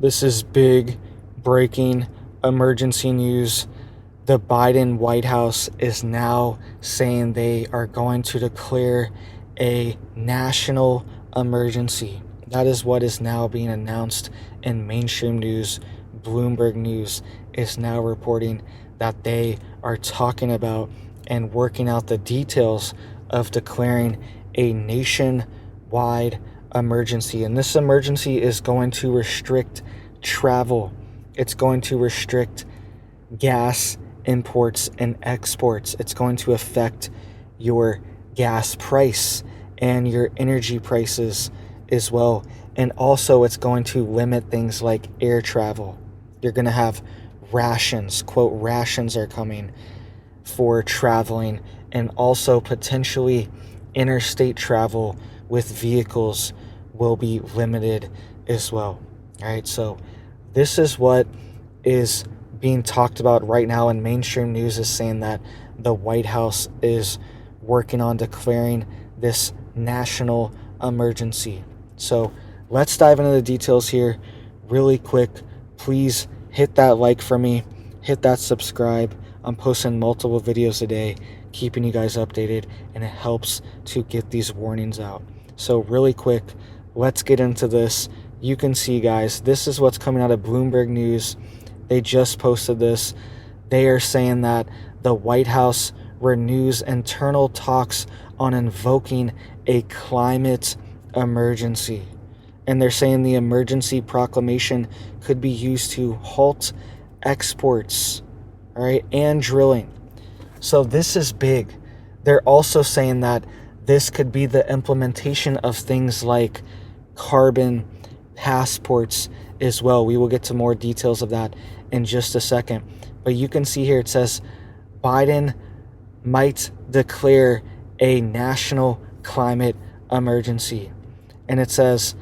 This is big breaking emergency news. The Biden White House is now saying they are going to declare a national emergency. That is what is now being announced in mainstream news. Bloomberg News is now reporting that they are talking about and working out the details of declaring a nationwide emergency. And this emergency is going to restrict travel. It's going to restrict gas imports and exports. It's going to affect your gas price and your energy prices as well. And also it's going to limit things like air travel. You're going to have rations, quote, rations are coming for traveling, and also potentially interstate travel with vehicles will be limited as well. All right, so this is what is being talked about right now, and mainstream news is saying that the White House is working on declaring this national emergency. So let's dive into the details here really quick. Please hit that like for me, hit that subscribe. I'm posting multiple videos a day, keeping you guys updated, and it helps to get these warnings out. So really quick, let's get into this. You can see, guys, this is what's coming out of Bloomberg News. They just posted this. They are saying that the White House renews internal talks on invoking a climate emergency. And they're saying the emergency proclamation could be used to halt exports, all right, and drilling. So this is big. They're also saying that this could be the implementation of things like carbon passports as well. We will get to more details of that in just a second. But you can see here it says Biden might declare a national climate emergency. And it says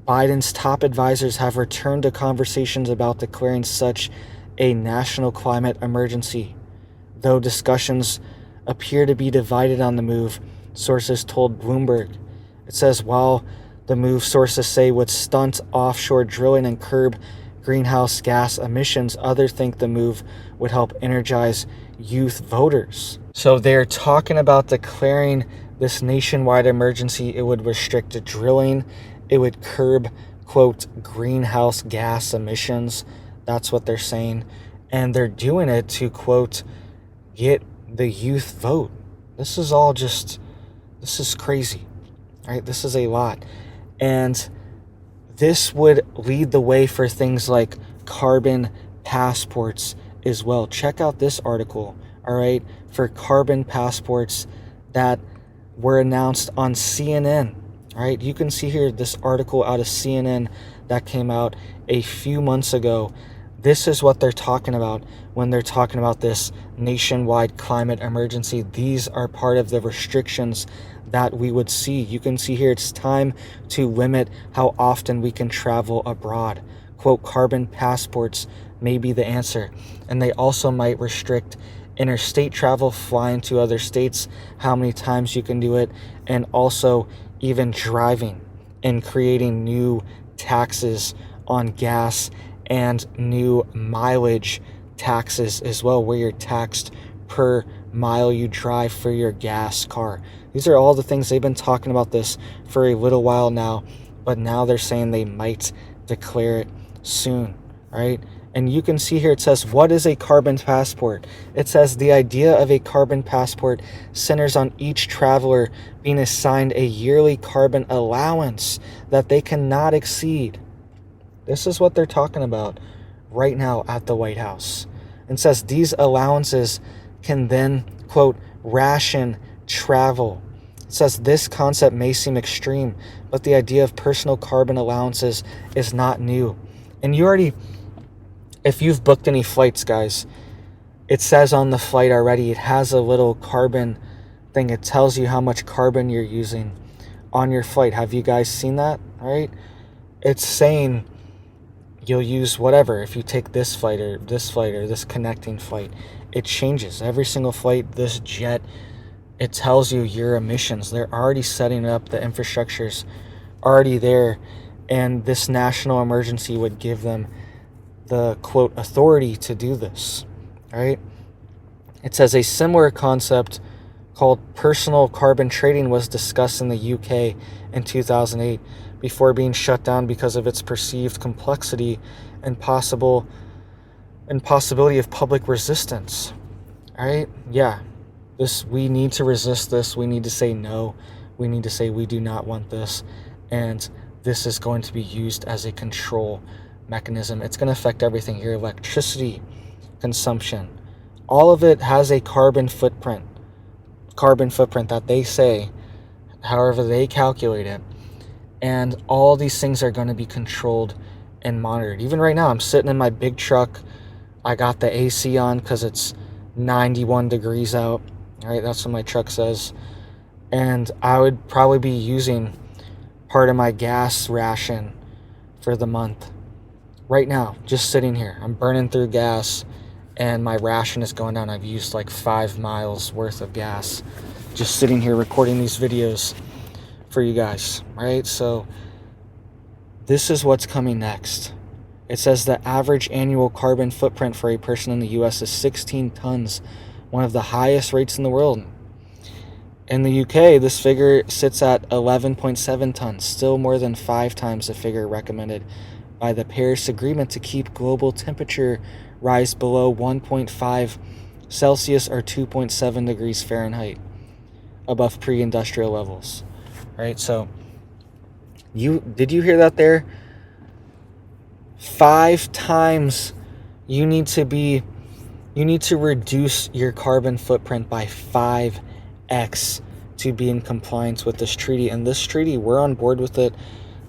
Biden's top advisors have returned to conversations about declaring such a national climate emergency. Though discussions appear to be divided on the move, sources told Bloomberg. It says while the move, sources say, would stunt offshore drilling and curb greenhouse gas emissions, others think the move would help energize youth voters. So they're talking about declaring this nationwide emergency. It would restrict the drilling. It would curb, quote, greenhouse gas emissions. That's what they're saying. And they're doing it to, quote, get the youth vote. This is all just, this is crazy, right? This is a lot. And this would lead the way for things like carbon passports as well. Check out this article, all right, for carbon passports that were announced on CNN, all right? You can see here this article out of CNN that came out a few months ago. This is what they're talking about when they're talking about this nationwide climate emergency. These are part of the restrictions that we would see. You can see here it's time to limit how often we can travel abroad. Quote, carbon passports may be the answer. And they also might restrict interstate travel, flying to other states, how many times you can do it, and also even driving, and creating new taxes on gas and new mileage taxes as well, where you're taxed per mile you drive for your gas car. These are all the things they've been talking about this for a little while now, but now they're saying they might declare it soon, right? And you can see here it says, what is a carbon passport? It says the idea of a carbon passport centers on each traveler being assigned a yearly carbon allowance that they cannot exceed. This is what they're talking about right now at the White House. And says these allowances can then, quote, ration travel. It says this concept may seem extreme, but the idea of personal carbon allowances is not new. And you already, if you've booked any flights, guys, it says on the flight already, it has a little carbon thing. It tells you how much carbon you're using on your flight. Have you guys seen that? All right. It's saying you'll use whatever. If you take this flight or this connecting flight, it changes every single flight. This jet, it tells you your emissions. They're already setting up, the infrastructure's already there, And this national emergency would give them the, quote, authority to do this, right? It says a similar concept called personal carbon trading was discussed in the UK in 2008 before being shut down because of its perceived complexity and possibility of public resistance. All right? Yeah. We need to resist this. We need to say no. We need to say we do not want this. And this is going to be used as a control mechanism. It's going to affect everything here. Electricity consumption. All of it has a carbon footprint that they say, however they calculate it. And all these things are going to be controlled and monitored. Even right now, I'm sitting in my big truck. I got the AC on because it's 91 degrees out. All right, that's what my truck says. And I would probably be using part of my gas ration for the month. Right now, just sitting here. I'm burning through gas and my ration is going down. I've used like 5 miles worth of gas just sitting here recording these videos for you guys, right? So this is what's coming next. It says the average annual carbon footprint for a person in the US is 16 tons, one of the highest rates in the world. In the UK, this figure sits at 11.7 tons, still more than 5 times the figure recommended by the Paris Agreement to keep global temperature rise below 1.5 Celsius or 2.7 degrees Fahrenheit above pre-industrial levels. Right? So did you hear that there? 5 times you need to reduce your carbon footprint by 5x to be in compliance with this treaty. And this treaty, we're on board with it.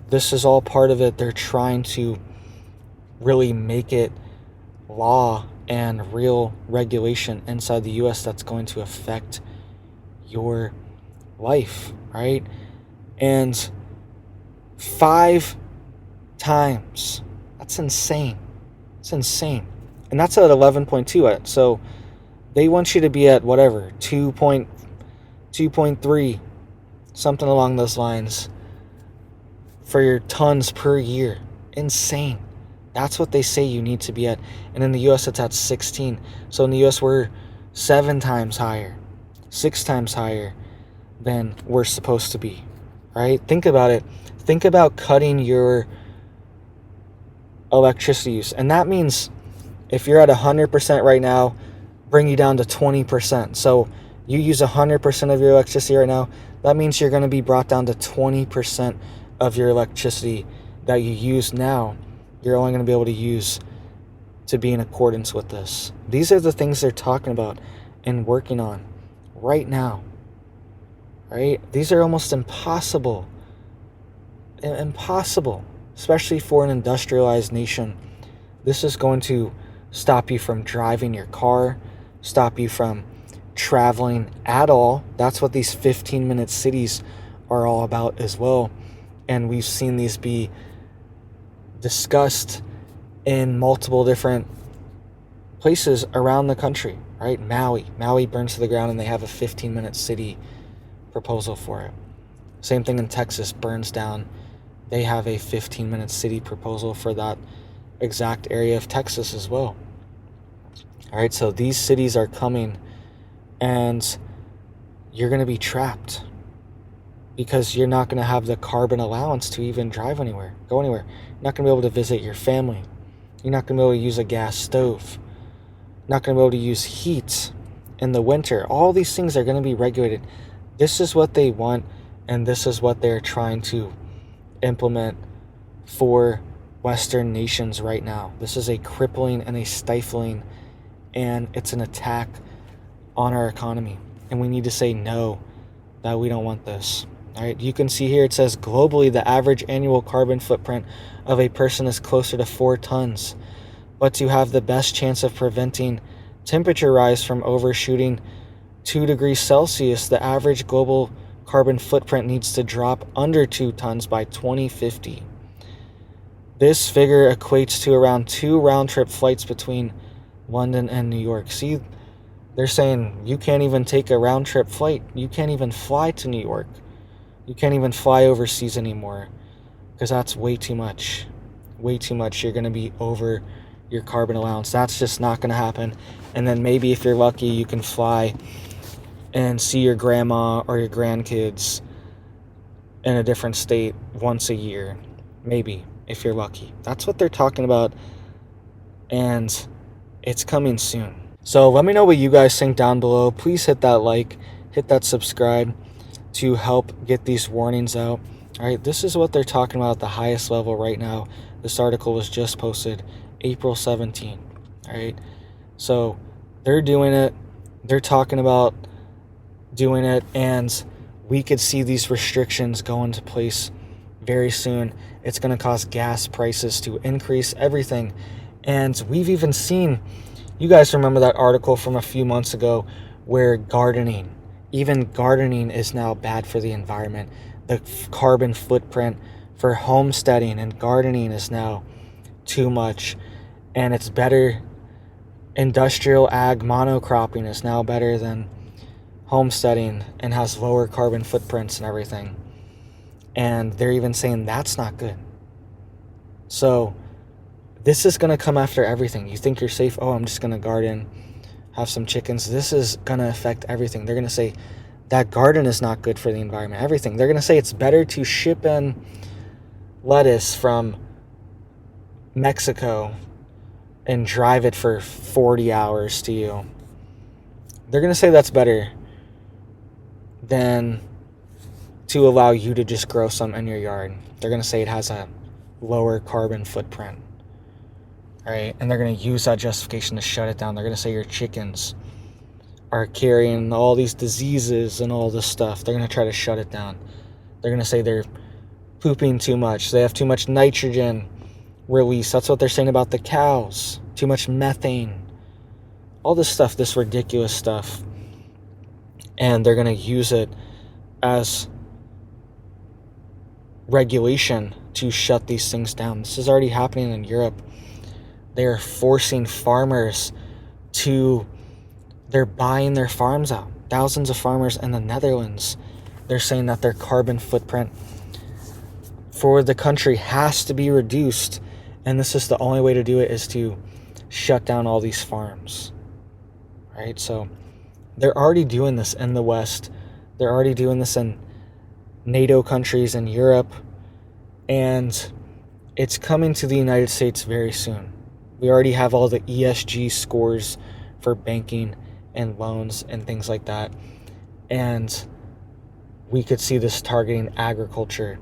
This is all part of it. They're trying to really make it law and real regulation inside the US that's going to affect your life, right? And 5 times. That's insane. It's insane. And that's at 11.2. So they want you to be at whatever, 2.3, something along those lines for your tons per year. Insane. That's what they say you need to be at. And in the US, it's at 16. So in the US, we're 7 times higher, 6 times higher than we're supposed to be, right? Think about it. Think about cutting your electricity use. And that means if you're at 100% right now, bring you down to 20%. So you use 100% of your electricity right now. That means you're going to be brought down to 20% of your electricity that you use now. You're only going to be able to use to be in accordance with this. These are the things they're talking about and working on right now. Right? These are almost impossible. Impossible, especially for an industrialized nation. This is going to stop you from driving your car, stop you from traveling at all. That's what these 15-minute cities are all about as well. And we've seen these be discussed in multiple different places around the country, right? Maui burns to the ground and they have a 15-minute city proposal for it. Same thing in Texas, burns down. They have a 15-minute city proposal for that exact area of Texas as well. All right, so these cities are coming and you're going to be trapped because you're not going to have the carbon allowance to even drive anywhere, go anywhere. You're not going to be able to visit your family. You're not going to be able to use a gas stove. You're not going to be able to use heat in the winter. All these things are going to be regulated. This is what they want, and this is what they're trying to implement for Western nations right now. This is a crippling and a stifling, and it's an attack on our economy. And we need to say no, that we don't want this. All right, you can see here it says globally the average annual carbon footprint of a person is closer to 4 tons. But to have the best chance of preventing temperature rise from overshooting 2 degrees Celsius, the average global carbon footprint needs to drop under 2 tons by 2050. This figure equates to around 2 round-trip flights between London and New York. See, they're saying you can't even take a round-trip flight. You can't even fly to New York. You can't even fly overseas anymore because that's way too much. Way too much. You're going to be over your carbon allowance. That's just not going to happen. And then maybe if you're lucky, you can fly and see your grandma or your grandkids in a different state once a year. Maybe, if you're lucky. That's what they're talking about. And it's coming soon. So let me know what you guys think down below. Please hit that like, hit that subscribe to help get these warnings out. All right, this is what they're talking about at the highest level right now. This article was just posted April 17. All right, so they're doing it. They're talking about doing it, and we could see these restrictions go into place very soon. It's going to cause gas prices to increase, everything. And we've even seen, you guys remember that article from a few months ago where even gardening is now bad for the environment. The carbon footprint for homesteading and gardening is now too much, and it's better. Industrial ag monocropping is now better than homesteading and has lower carbon footprints and everything. And they're even saying that's not good. So this is going to come after everything. You think you're safe? Oh, I'm just going to garden, have some chickens. This is going to affect everything. They're going to say that garden is not good for the environment. Everything. They're going to say it's better to ship in lettuce from Mexico and drive it for 40 hours to you. They're going to say that's better than to allow you to just grow some in your yard. They're going to say it has a lower carbon footprint. All right, and they're going to use that justification to shut it down. They're going to say your chickens are carrying all these diseases and all this stuff. They're going to try to shut it down. They're going to say they're pooping too much. They have too much nitrogen release. That's what they're saying about the cows. Too much methane. All this stuff, this ridiculous stuff. And they're going to use it as regulation to shut these things down. This is already happening in Europe. They're forcing farmers they're buying their farms out. Thousands of farmers in the Netherlands. They're saying that their carbon footprint for the country has to be reduced. And this is the only way to do it, is to shut down all these farms. Right? So they're already doing this in the West. They're already doing this in NATO countries in Europe. And it's coming to the United States very soon. We already have all the ESG scores for banking and loans and things like that. And we could see this targeting agriculture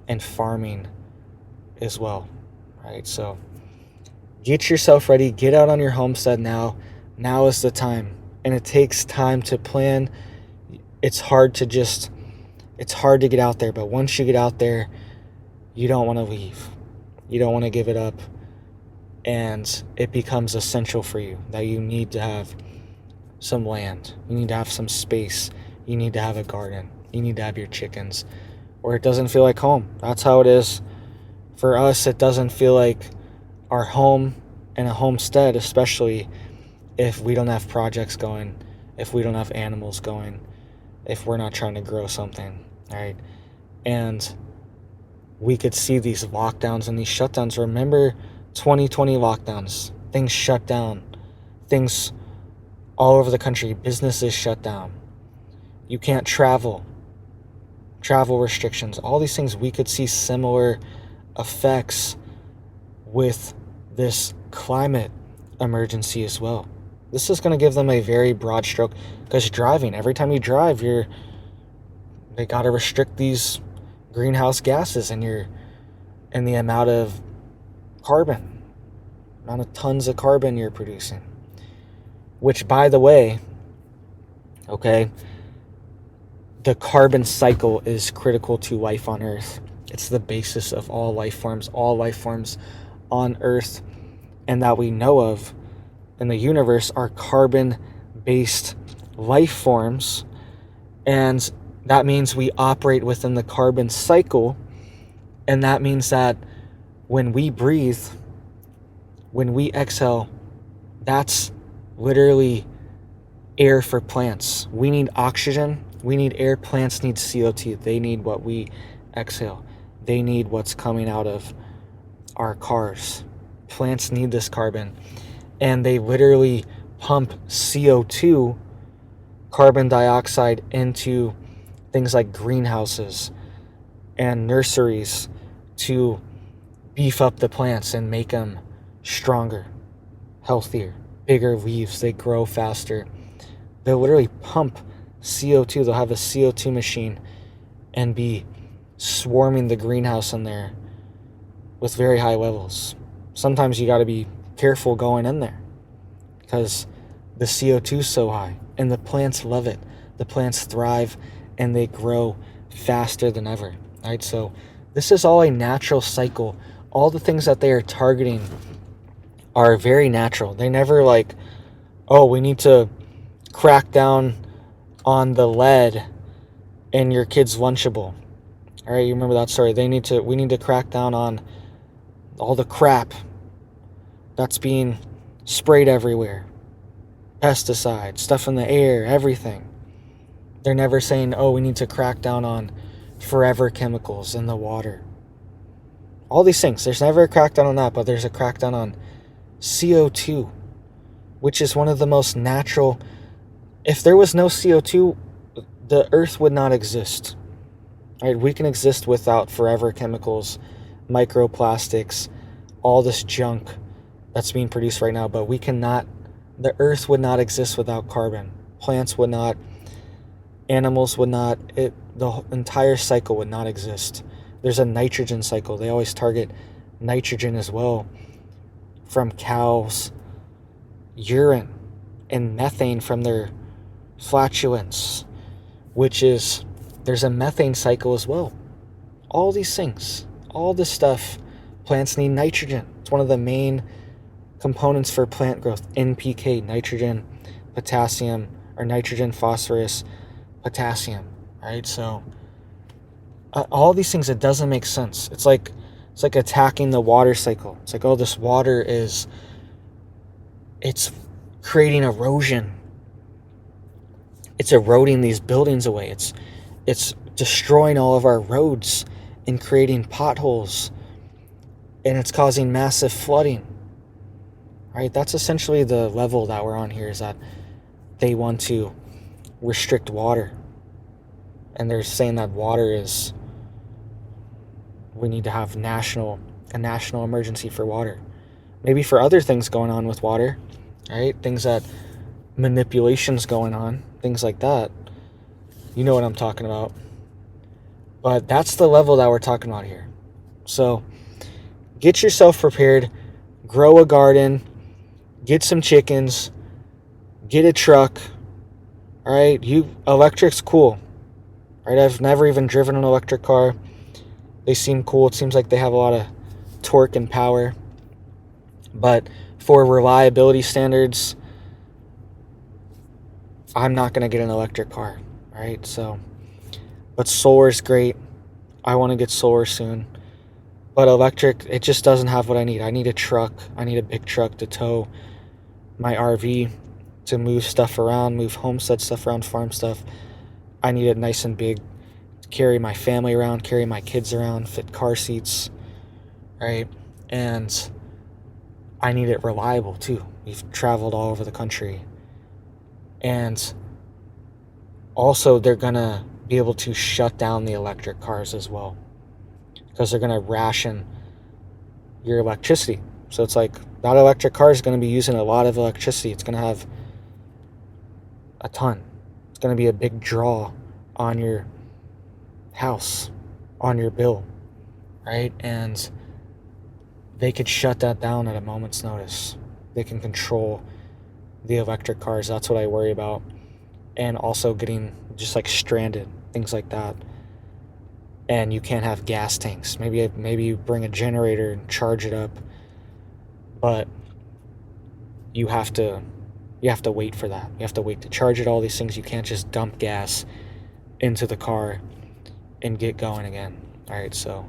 and farming as well. Right? So get yourself ready. Get out on your homestead now. Now is the time. And it takes time to plan. It's hard to get out there. But once you get out there, you don't want to leave. You don't want to give it up. And it becomes essential for you that you need to have some land. You need to have some space. You need to have a garden. You need to have your chickens. Or it doesn't feel like home. That's how it is. For us, it doesn't feel like our home and a homestead, especially if we don't have projects going, if we don't have animals going, if we're not trying to grow something, right? And we could see these lockdowns and these shutdowns. Remember 2020 lockdowns, things shut down, things all over the country, businesses shut down. You can't travel restrictions, all these things. We could see similar effects with this climate emergency as well. This is going to give them a very broad stroke, because driving, every time you drive, they got to restrict these greenhouse gases and the amount of tons of carbon you're producing. Which, by the way, okay, the carbon cycle is critical to life on Earth. It's the basis of all life forms on Earth, and that we know of in the universe are carbon-based life forms. And that means we operate within the carbon cycle. And that means that when we breathe, when we exhale, that's literally air for plants. We need oxygen. We need air. Plants need CO2. They need what we exhale. they need what's coming out of our cars. Plants need this carbon, and they literally pump CO2, carbon dioxide, into things like greenhouses and nurseries to beef up the plants and make them stronger, healthier, bigger leaves. They grow faster. They'll literally pump CO2. They'll have a CO2 machine and be swarming the greenhouse in there with very high levels. Sometimes you got to be careful going in there because the CO2 is so high, and the plants love it. The plants thrive and they grow faster than ever. Right? So this is all a natural cycle. All the things that they are targeting are very natural. They never like, oh, we need to crack down on the lead in your kid's Lunchable. All right, you remember that story? We need to crack down on all the crap that's being sprayed everywhere. Pesticides, stuff in the air, everything. They're never saying, oh, we need to crack down on forever chemicals in the water. All these things. There's never a crackdown on that, but there's a crackdown on CO2, which is one of the most natural. If there was no CO2, the earth would not exist. Right? We can exist without forever chemicals, microplastics, all this junk that's being produced right now, but we cannot. The earth would not exist without carbon. Plants would not, animals would not, the entire cycle would not exist. There's a nitrogen cycle. They always target nitrogen as well from cows' urine and methane from their flatulence, which is, there's a methane cycle as well. All these things, all this stuff, plants need nitrogen. It's one of the main components for plant growth. NPK, nitrogen, potassium, or nitrogen, phosphorus, potassium, right? So all these things, it doesn't make sense. It's like attacking the water cycle. It's like, oh, this water it's creating erosion. It's eroding these buildings away. It's destroying all of our roads and creating potholes, and it's causing massive flooding. Right? That's essentially the level that we're on here, is that they want to restrict water. And they're saying that water is, we need to have a national emergency for water. Maybe for other things going on with water, right? Things that manipulations going on, things like that. You know what I'm talking about. But that's the level that we're talking about here. So get yourself prepared, grow a garden, get some chickens, get a truck. All right, electric's cool. Right? I've never even driven an electric car. They seem cool. It seems like they have a lot of torque and power. But for reliability standards, I'm not going to get an electric car. Right? So, but solar's great. I want to get solar soon. But electric, it just doesn't have what I need. I need a truck. I need a big truck to tow my RV, to move stuff around, move homestead stuff around, farm stuff. I need it nice and big to carry my family around, carry my kids around, fit car seats, right? And I need it reliable too. We've traveled all over the country. And also, they're going to be able to shut down the electric cars as well, because they're going to ration your electricity. So it's like, that electric car is going to be using a lot of electricity. It's going to have a ton. It's going to be a big draw on your house, on your bill, right? And they could shut that down at a moment's notice. They can control the electric cars. That's what I worry about. And also getting just like stranded, things like that. And you can't have gas tanks. Maybe you bring a generator and charge it up, but you have to wait for that. You have to wait to charge it, all these things. You can't just dump gas into the car and get going again. All right, so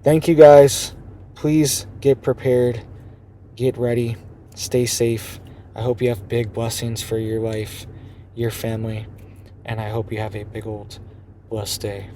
thank you guys. Please get prepared, get ready, stay safe. I hope you have big blessings for your life, your family, and I hope you have a big old blessed day.